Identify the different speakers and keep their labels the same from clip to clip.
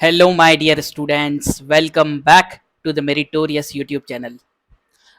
Speaker 1: Hello my dear students, welcome back to the meritorious YouTube channel.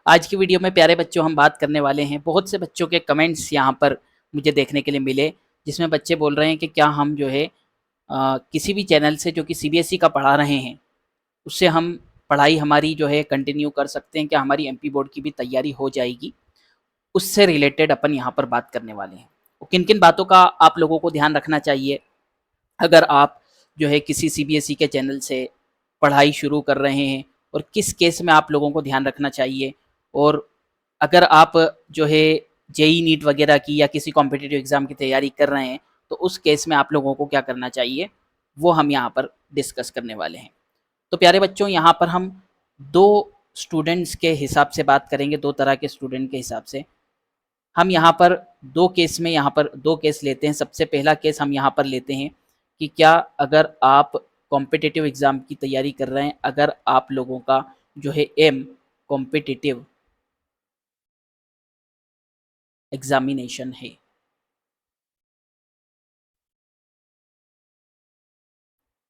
Speaker 1: आज की video में प्यारे बच्चों हम बात करने वाले हैं। बहुत से बच्चों के कमेंट्स यहाँ पर मुझे देखने के लिए मिले, जिसमें बच्चे बोल रहे हैं कि क्या हम जो है किसी भी चैनल से जो कि सीबीएसई का पढ़ा रहे हैं उससे हम पढ़ाई हमारी जो है कंटिन्यू कर सकते हैं, क्या हमारी एमपी बोर्ड की भी तैयारी हो जाएगी। उससे रिलेटेड अपन यहाँ पर बात करने वाले हैं। किन किन बातों का आप लोगों को ध्यान रखना चाहिए अगर आप जो है किसी सीबीएसई के चैनल से पढ़ाई शुरू कर रहे हैं, और किस केस में आप लोगों को ध्यान रखना चाहिए। और अगर आप जो है जेई नीट वगैरह की या किसी कॉम्पिटिटिव एग्जाम की तैयारी कर रहे हैं तो उस केस में आप लोगों को क्या करना चाहिए, वो हम यहाँ पर डिस्कस करने वाले हैं। तो प्यारे बच्चों, यहाँ पर हम दो स्टूडेंट्स के हिसाब से बात करेंगे, दो तरह के स्टूडेंट के हिसाब से। हम यहाँ पर दो केस में यहाँ पर दो केस लेते हैं। सबसे पहला केस हम यहाँ पर लेते हैं कि क्या अगर आप कॉम्पिटिटिव एग्ज़ाम की तैयारी कर रहे हैं, अगर आप लोगों का जो है एम कॉम्पिटिटिव एग्जामिनेशन है,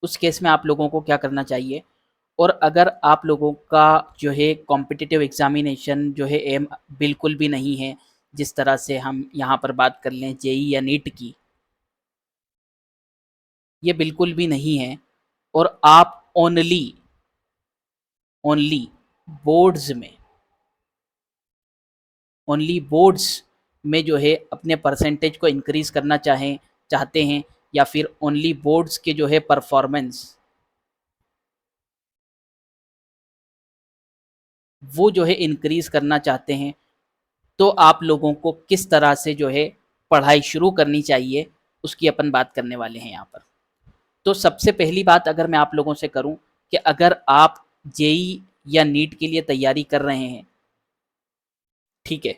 Speaker 1: उस केस में आप लोगों को क्या करना चाहिए। और अगर आप लोगों का जो है कॉम्पिटिटिव एग्जामिनेशन जो है एम बिल्कुल भी नहीं है, जिस तरह से हम यहाँ पर बात कर लें जेई या नीट की, ये बिल्कुल भी नहीं है, और आप ओनली ओनली बोर्ड्स में ओनली बोर्ड्स में जो है अपने परसेंटेज को इंक्रीज करना चाहते हैं, या फिर ओनली बोर्ड्स के जो है परफॉर्मेंस वो जो है इंक्रीज करना चाहते हैं, तो आप लोगों को किस तरह से जो है पढ़ाई शुरू करनी चाहिए, उसकी अपन बात करने वाले हैं यहाँ पर। तो सबसे पहली बात अगर मैं आप लोगों से करूं कि अगर आप जेई या नीट के लिए तैयारी कर रहे हैं, ठीक है,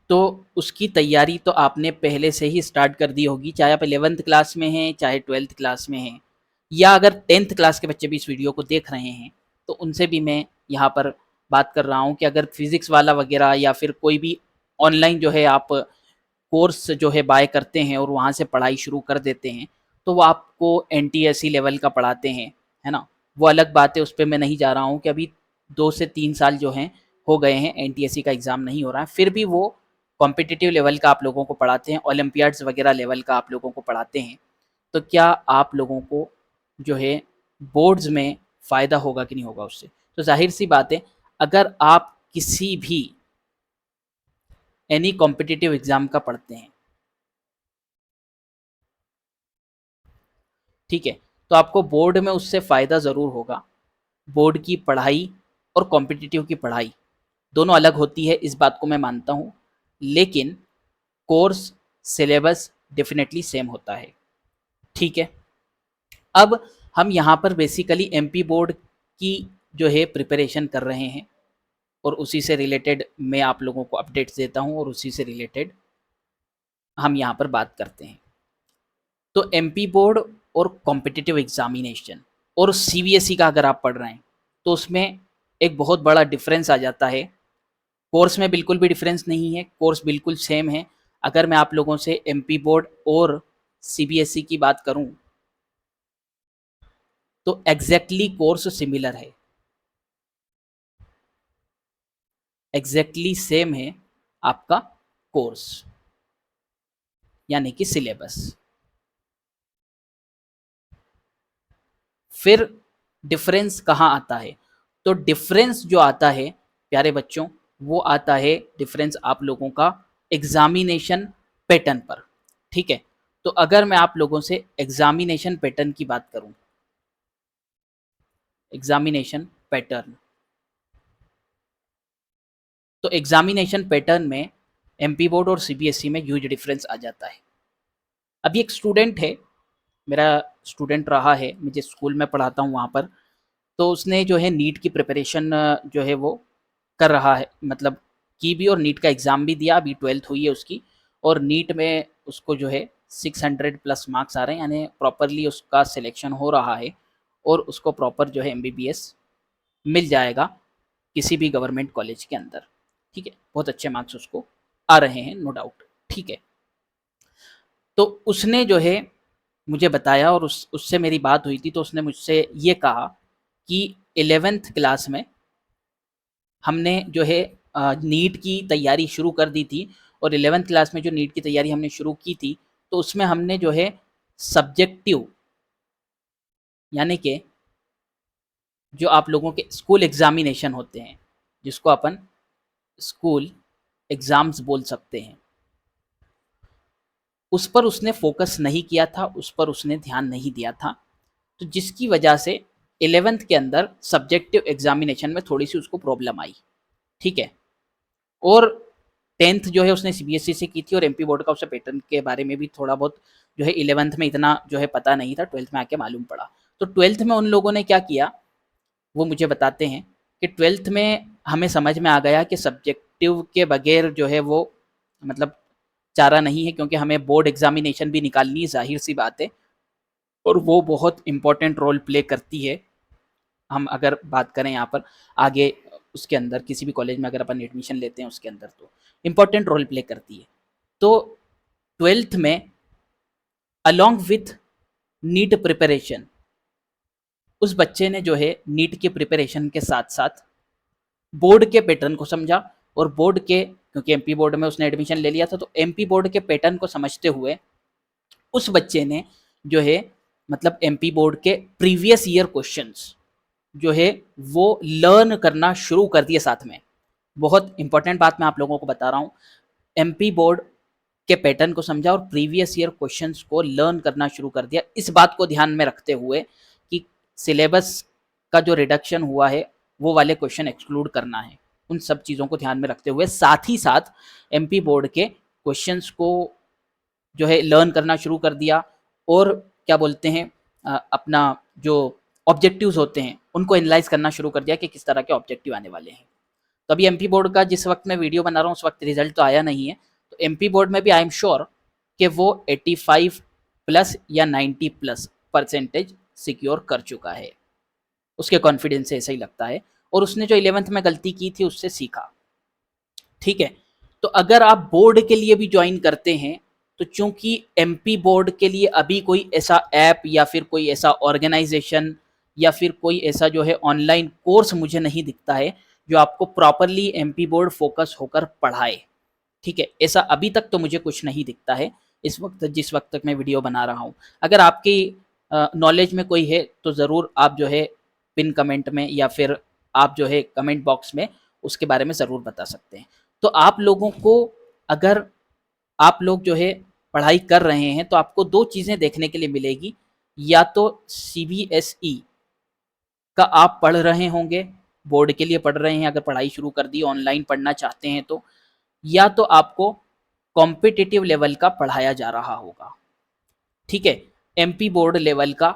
Speaker 1: तो उसकी तैयारी तो आपने पहले से ही स्टार्ट कर दी होगी, चाहे आप 11th क्लास में हैं चाहे 12th क्लास में हैं, या अगर 10th क्लास के बच्चे भी इस वीडियो को देख रहे हैं तो उनसे भी मैं यहाँ पर बात कर रहा हूँ कि अगर फिजिक्स वाला वगैरह या फिर कोई भी ऑनलाइन जो है आप कोर्स जो है बाय करते हैं और वहाँ से पढ़ाई शुरू कर देते हैं, तो वो आपको एनटीएससी लेवल का पढ़ाते हैं, है ना। वो अलग बात है, उस पर मैं नहीं जा रहा हूँ कि अभी 2 से 3 साल जो हैं हो गए हैं, एनटीएससी का एग्ज़ाम नहीं हो रहा है, फिर भी वो कॉम्पिटिटिव लेवल का आप लोगों को पढ़ाते हैं, ओलंपियाड्स वगैरह लेवल का आप लोगों को पढ़ाते हैं। तो क्या आप लोगों को जो है बोर्ड्स में फ़ायदा होगा कि नहीं होगा उससे। तो जाहिर सी बात है, अगर आप किसी भी एनी कॉम्पिटिटिव एग्ज़ाम का पढ़ते हैं, ठीक है, तो आपको बोर्ड में उससे फ़ायदा ज़रूर होगा। बोर्ड की पढ़ाई और कॉम्पिटिटिव की पढ़ाई दोनों अलग होती है, इस बात को मैं मानता हूँ, लेकिन कोर्स सिलेबस डेफिनेटली सेम होता है, ठीक है। अब हम यहाँ पर बेसिकली एमपी बोर्ड की जो है प्रिपरेशन कर रहे हैं, और उसी से रिलेटेड मैं आप लोगों को अपडेट्स देता हूँ, और उसी से रिलेटेड हम यहाँ पर बात करते हैं। तो एमपी बोर्ड और कॉम्पिटिटिव एग्जामिनेशन और सीबीएसई का अगर आप पढ़ रहे हैं तो उसमें एक बहुत बड़ा डिफरेंस आ जाता है। कोर्स में बिल्कुल भी डिफरेंस नहीं है, कोर्स बिल्कुल सेम है। अगर मैं आप लोगों से एमपी बोर्ड और सीबीएसई की बात करूं तो एग्जैक्टली कोर्स सिमिलर है, एग्जैक्टली सेम है आपका कोर्स, यानी कि सिलेबस। फिर डिफरेंस कहाँ आता है, तो डिफरेंस जो आता है प्यारे बच्चों, वो आता है डिफरेंस आप लोगों का एग्जामिनेशन पैटर्न पर, ठीक है। तो अगर मैं आप लोगों से एग्जामिनेशन पैटर्न की बात करूं, एग्जामिनेशन पैटर्न, तो एग्जामिनेशन पैटर्न में एमपी बोर्ड और सीबीएसई में ह्यूज डिफरेंस आ जाता है। अभी एक स्टूडेंट है, मेरा स्टूडेंट रहा है, मैं जिस स्कूल में पढ़ाता हूँ वहाँ पर, तो उसने जो है नीट की प्रिपरेशन जो है वो कर रहा है, मतलब की भी, और नीट का एग्ज़ाम भी दिया, अभी 12th हुई है उसकी, और नीट में उसको जो है 600 प्लस मार्क्स आ रहे हैं, यानी प्रॉपरली उसका सिलेक्शन हो रहा है, और उसको प्रॉपर जो है एमबीबीएस मिल जाएगा किसी भी गवर्नमेंट कॉलेज के अंदर, ठीक है। बहुत अच्छे मार्क्स उसको आ रहे हैं, नो डाउट, ठीक है। तो उसने जो है मुझे बताया और उससे मेरी बात हुई थी, तो उसने मुझसे ये कहा कि 11th क्लास में हमने जो है नीट की तैयारी शुरू कर दी थी, और 11th क्लास में जो नीट की तैयारी हमने शुरू की थी, तो उसमें हमने जो है सब्जेक्टिव, यानी कि जो आप लोगों के स्कूल एग्जामिनेशन होते हैं, जिसको अपन स्कूल एग्जाम्स बोल सकते हैं, उस पर उसने फोकस नहीं किया था, उस पर उसने ध्यान नहीं दिया था। तो जिसकी वजह से 11th के अंदर सब्जेक्टिव एग्जामिनेशन में थोड़ी सी उसको प्रॉब्लम आई। ठीक है। और 10th जो है उसने सीबीएसई से की थी, और एमपी बोर्ड का उसे पैटर्न के बारे में भी थोड़ा बहुत जो है 11th में इतना जो है पता नहीं था, 12th में आके मालूम पड़ा। तो 12th में उन लोगों ने क्या किया, वो मुझे बताते हैं कि 12th में हमें समझ में आ गया कि सब्जेक्टिव के बगैर जो है वो मतलब चारा नहीं है, क्योंकि हमें बोर्ड एग्जामिनेशन भी निकालनी है, जाहिर सी बात है, और वो बहुत इंपॉर्टेंट रोल प्ले करती है। हम अगर बात करें यहाँ पर आगे उसके अंदर किसी भी कॉलेज में अगर अपन एडमिशन लेते हैं उसके अंदर, तो इम्पॉर्टेंट रोल प्ले करती है। तो 12th में अलोंग विथ नीट प्रिपरेशन, उस बच्चे ने जो है नीट के प्रिपरेशन के साथ साथ बोर्ड के पैटर्न को समझा, और बोर्ड के, क्योंकि एमपी बोर्ड में उसने एडमिशन ले लिया था, तो एमपी बोर्ड के पैटर्न को समझते हुए उस बच्चे ने जो है मतलब एमपी बोर्ड के प्रीवियस ईयर क्वेश्चंस जो है वो लर्न करना शुरू कर दिए साथ में। बहुत इंपॉर्टेंट बात मैं आप लोगों को बता रहा हूँ, एमपी बोर्ड के पैटर्न को समझा और प्रीवियस ईयर क्वेश्चंस को लर्न करना शुरू कर दिया, इस बात को ध्यान में रखते हुए कि सिलेबस का जो रिडक्शन हुआ है वो वाले क्वेश्चन एक्सक्लूड करना है। उन सब चीज़ों को ध्यान में रखते हुए साथ ही साथ एमपी बोर्ड के क्वेश्चंस को जो है लर्न करना शुरू कर दिया, और क्या बोलते हैं अपना जो ऑब्जेक्टिव्स होते हैं उनको एनालाइज करना शुरू कर दिया कि किस तरह के ऑब्जेक्टिव आने वाले हैं। तो अभी एमपी बोर्ड का जिस वक्त मैं वीडियो बना रहा हूँ उस वक्त रिजल्ट तो आया नहीं है, तो एमपी बोर्ड में भी आई एम श्योर कि वो 85 प्लस या 90 प्लस परसेंटेज सिक्योर कर चुका है, उसके कॉन्फिडेंस से ऐसा ही लगता है, और उसने जो 11th में गलती की थी उससे सीखा। ठीक है। तो अगर आप बोर्ड के लिए भी ज्वाइन करते हैं, तो चूंकि एमपी बोर्ड के लिए अभी कोई ऐसा ऐप या फिर कोई ऐसा ऑर्गेनाइजेशन या फिर कोई ऐसा जो है ऑनलाइन कोर्स मुझे नहीं दिखता है जो आपको प्रॉपरली एमपी बोर्ड फोकस होकर पढ़ाए। ठीक है, ऐसा अभी तक तो मुझे कुछ नहीं दिखता है इस वक्त, जिस वक्त तक मैं वीडियो बना रहा हूँ। अगर आपकी नॉलेज में कोई है तो ज़रूर आप जो है पिन कमेंट में या फिर आप जो है कमेंट बॉक्स में उसके बारे में ज़रूर बता सकते हैं। तो आप लोगों को, अगर आप लोग जो है पढ़ाई कर रहे हैं, तो आपको दो चीज़ें देखने के लिए मिलेगी, या तो सीबीएसई का आप पढ़ रहे होंगे, बोर्ड के लिए पढ़ रहे हैं, अगर पढ़ाई शुरू कर दी ऑनलाइन पढ़ना चाहते हैं तो, या तो आपको कॉम्पिटिटिव लेवल का पढ़ाया जा रहा होगा। ठीक है। एमपी बोर्ड लेवल का,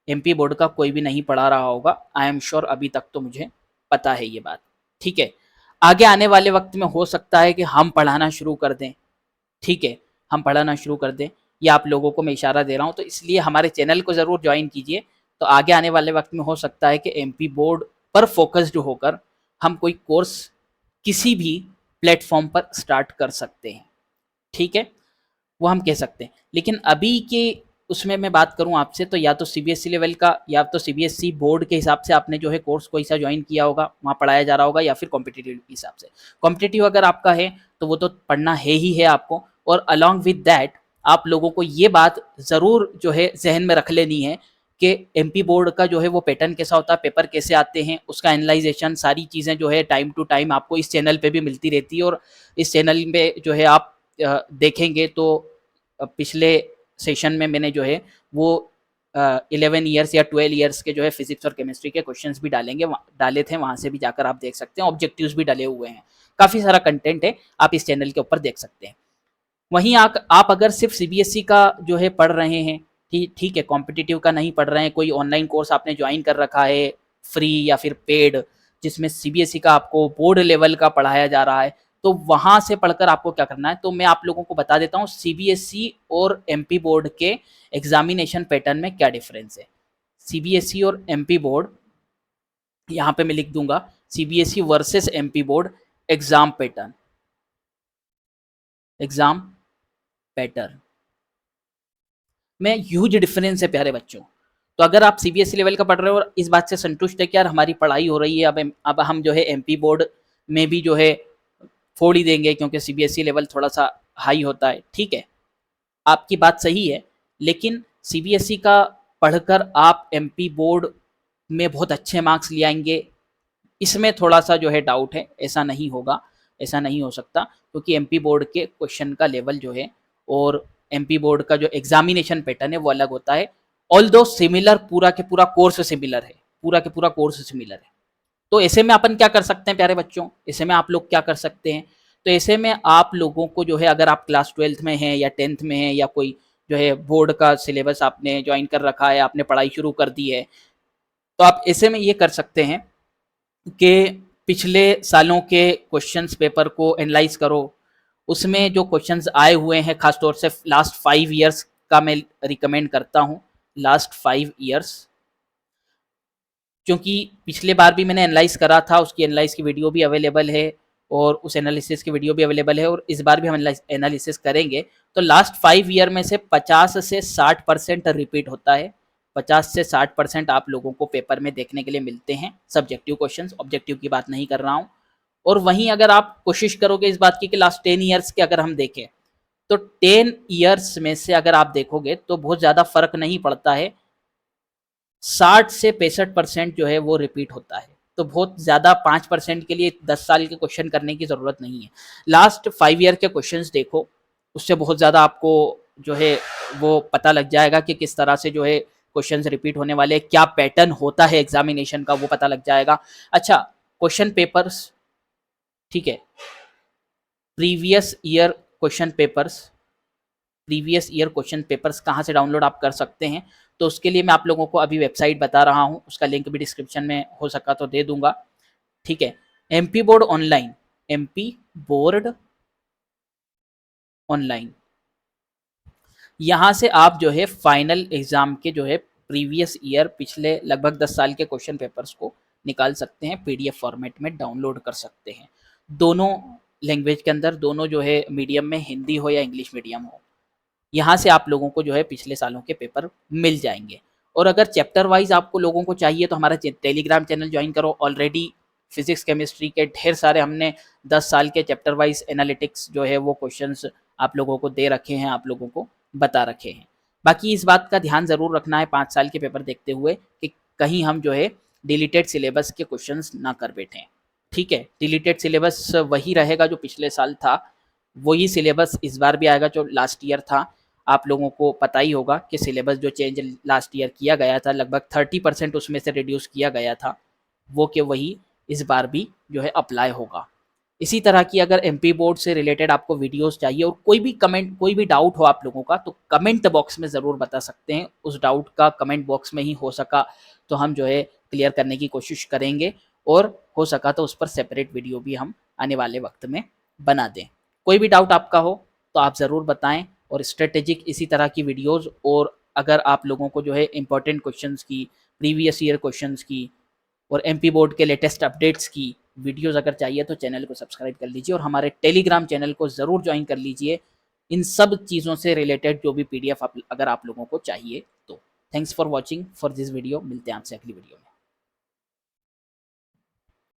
Speaker 1: एमपी बोर्ड का कोई भी नहीं पढ़ा रहा होगा, आई एम श्योर, अभी तक तो मुझे पता है ये बात। ठीक है। आगे आने वाले वक्त में हो सकता है कि हम पढ़ाना शुरू कर दें। ठीक है, हम पढ़ाना शुरू कर दें, ये आप लोगों को मैं इशारा दे रहा हूँ, तो इसलिए हमारे चैनल को ज़रूर ज्वाइन कीजिए। तो आगे आने वाले वक्त में हो सकता है कि एमपी बोर्ड पर फोकस्ड होकर हम कोई कोर्स किसी भी प्लेटफॉर्म पर स्टार्ट कर सकते हैं। ठीक है, वो हम कह सकते हैं। लेकिन अभी के उसमें मैं बात करूं आपसे, तो या तो सीबीएसई लेवल का या तो सीबीएसई बोर्ड के हिसाब से आपने जो है कोर्स कोई सा ज्वाइन किया होगा, वहाँ पढ़ाया जा रहा होगा, या फिर कॉम्पिटिटिव के हिसाब से। कॉम्पिटिटिव अगर आपका है तो वो तो पढ़ना है ही है आपको, और अलॉन्ग विद दैट आप लोगों को ये बात ज़रूर जो है जहन में रख लेनी है कि एमपी बोर्ड का जो है वो पैटर्न कैसा होता है, पेपर कैसे आते हैं, उसका एनालाइजेशन, सारी चीज़ें जो है टाइम टू टाइम आपको इस चैनल पे भी मिलती रहती है। और इस चैनल में जो है आप देखेंगे तो पिछले सेशन में मैंने जो है वो 11 ईयर्स या 12 ईयर्स के जो है फिजिक्स और केमिस्ट्री के क्वेश्चंस भी डाले थे, वहाँ से भी जाकर आप देख सकते हैं, ऑब्जेक्टिव्स भी डले हुए हैं, काफ़ी सारा कंटेंट है, आप इस चैनल के ऊपर देख सकते हैं। वहीं आप अगर सिर्फ सीबीएसई का जो है पढ़ रहे हैं, ठीक है, कॉम्पिटिटिव का नहीं पढ़ रहे हैं, कोई ऑनलाइन कोर्स आपने ज्वाइन कर रखा है फ्री या फिर पेड, जिसमें सीबीएसई का आपको बोर्ड लेवल का पढ़ाया जा रहा है, तो वहां से पढ़कर आपको क्या करना है, तो मैं आप लोगों को बता देता हूँ सीबीएसई और एमपी बोर्ड के एग्जामिनेशन पैटर्न में क्या डिफरेंस है। सीबीएसई और एमपी बोर्ड, यहाँ पे मैं लिख दूंगा CBSE versus MP board exam pattern, exam pattern. में ह्यूज डिफरेंस है प्यारे बच्चों। तो अगर आप सीबीएसई लेवल का पढ़ रहे हो और इस बात से संतुष्ट है कि यार हमारी पढ़ाई हो रही है, अब हम जो है एमपी बोर्ड में भी जो है फोड़ ही देंगे क्योंकि सीबीएसई लेवल थोड़ा सा हाई होता है, ठीक है, आपकी बात सही है। लेकिन सीबीएसई का पढ़कर आप एमपी बोर्ड में बहुत अच्छे मार्क्स ले आएंगे, इसमें थोड़ा सा जो है डाउट है, ऐसा नहीं होगा, ऐसा नहीं हो सकता, क्योंकि एमपी बोर्ड के क्वेश्चन का लेवल जो है और एमपी बोर्ड का जो एग्जामिनेशन पैटर्न है वो अलग होता है। ऑल दो सिमिलर, पूरा के पूरा कोर्स सिमिलर है, पूरा के पूरा कोर्स सिमिलर है। तो ऐसे में अपन क्या कर सकते हैं प्यारे बच्चों, ऐसे में आप लोग क्या कर सकते हैं, तो ऐसे में आप लोगों को जो है, अगर आप क्लास 12th में हैं या 10th में हैं या कोई जो है बोर्ड का सिलेबस आपने ज्वाइन कर रखा है, आपने पढ़ाई शुरू कर दी है, तो आप ऐसे में ये कर सकते हैं कि पिछले सालों के क्वेश्चंस पेपर को एनालाइज करो। उसमें जो क्वेश्चंस आए हुए हैं, खासतौर से लास्ट 5 ईयर्स का मैं रिकमेंड करता हूँ, लास्ट 5 ईयर्स, क्योंकि पिछले बार भी मैंने एनालाइज करा था, उसकी एनालाइज की वीडियो भी अवेलेबल है और उस एनालिसिस की वीडियो भी अवेलेबल है, और इस बार भी हम एनालिसिस करेंगे। तो लास्ट 5 ईयर में से 50 से 60% रिपीट होता है, 50 से 60% आप लोगों को पेपर में देखने के लिए मिलते हैं सब्जेक्टिव क्वेश्चंस, ऑब्जेक्टिव की बात नहीं कर रहा हूँ। और वहीं अगर आप कोशिश करोगे इस बात की कि लास्ट 10 ईयर्स के अगर हम देखें, तो 10 ईयर्स में से अगर आप देखोगे तो बहुत ज़्यादा फर्क नहीं पड़ता है, 60 से 65% जो है वो रिपीट होता है। तो बहुत ज़्यादा 5% के लिए 10 साल के क्वेश्चन करने की ज़रूरत नहीं है। लास्ट 5 ईयर के क्वेश्चंस देखो, उससे बहुत ज़्यादा आपको जो है वो पता लग जाएगा कि किस तरह से जो है क्वेश्चंस रिपीट होने वाले, क्या पैटर्न होता है एग्जामिनेशन का, वो पता लग जाएगा। अच्छा, क्वेश्चन पेपर्स, ठीक है, previous year question papers, previous year question papers कहाँ से डाउनलोड आप कर सकते हैं, तो उसके लिए मैं आप लोगों को अभी वेबसाइट बता रहा हूँ, उसका लिंक भी डिस्क्रिप्शन में हो सका तो दे दूंगा, ठीक है। MP board online, MP board online, यहाँ से आप जो है फाइनल एग्जाम के जो है प्रीवियस ईयर, पिछले लगभग 10 साल के क्वेश्चन पेपर्स को निकाल सकते हैं, पीडीएफ फॉर्मेट में डाउनलोड कर सकते हैं, दोनों लैंग्वेज के अंदर, दोनों जो है मीडियम में, हिंदी हो या इंग्लिश मीडियम हो, यहाँ से आप लोगों को जो है पिछले सालों के पेपर मिल जाएंगे। और अगर चैप्टर वाइज आपको लोगों को चाहिए तो हमारा टेलीग्राम चैनल ज्वाइन करो, ऑलरेडी फिजिक्स केमिस्ट्री के ढेर सारे हमने 10 साल के चैप्टर वाइज एनालिटिक्स जो है वो क्वेश्चंस आप लोगों को दे रखे हैं, आप लोगों को बता रखे हैं। बाकी इस बात का ध्यान ज़रूर रखना है 5 साल के पेपर देखते हुए कि कहीं हम जो है डिलीटेड सिलेबस के क्वेश्चंस ना कर बैठें, ठीक है। डिलीटेड सिलेबस वही रहेगा जो पिछले साल था, वही सिलेबस इस बार भी आएगा जो लास्ट ईयर था। आप लोगों को पता ही होगा कि सिलेबस जो चेंज लास्ट ईयर किया गया था, लगभग 30% उसमें से रिड्यूस किया गया था, वो कि वही इस बार भी जो है अप्लाई होगा। इसी तरह की अगर एमपी बोर्ड से रिलेटेड आपको वीडियोस चाहिए और कोई भी कमेंट, कोई भी डाउट हो आप लोगों का, तो कमेंट बॉक्स में ज़रूर बता सकते हैं। उस डाउट का कमेंट बॉक्स में ही हो सका तो हम जो है क्लियर करने की कोशिश करेंगे, और हो सका तो उस पर सेपरेट वीडियो भी हम आने वाले वक्त में बना दें। कोई भी डाउट आपका हो तो आप ज़रूर बताएं, और स्ट्रेटेजिक इसी तरह की वीडियोस, और अगर आप लोगों को जो है इंपॉर्टेंट क्वेश्चंस की, प्रीवियस ईयर क्वेश्चंस की और एमपी बोर्ड के लेटेस्ट अपडेट्स की वीडियोस अगर चाहिए तो चैनल को सब्सक्राइब कर लीजिए और हमारे टेलीग्राम चैनल को ज़रूर ज्वाइन कर लीजिए, इन सब चीज़ों से रिलेटेड जो भी पीडीएफ अगर आप लोगों को चाहिए तो। Thanks for watching for this video, मिलते हैं आपसे अगली वीडियो में।